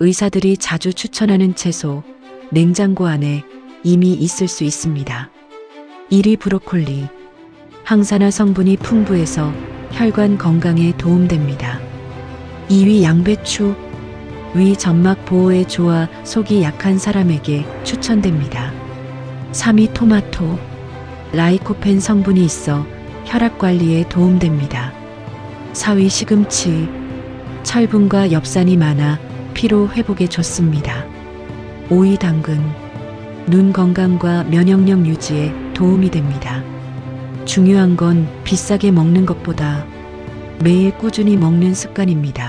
의사들이 자주 추천하는 채소, 냉장고 안에 이미 있을 수 있습니다. 1위 브로콜리. 항산화 성분이 풍부해서 혈관 건강에 도움됩니다. 2위 양배추. 위 점막 보호에 좋아 속이 약한 사람에게 추천됩니다. 3위 토마토. 라이코펜 성분이 있어 혈압 관리에 도움됩니다. 4위 시금치. 철분과 엽산이 많아 피로 회복에 좋습니다. 5위 당근. 눈 건강과 면역력 유지에 도움이 됩니다. 중요한 건 비싸게 먹는 것보다 매일 꾸준히 먹는 습관입니다.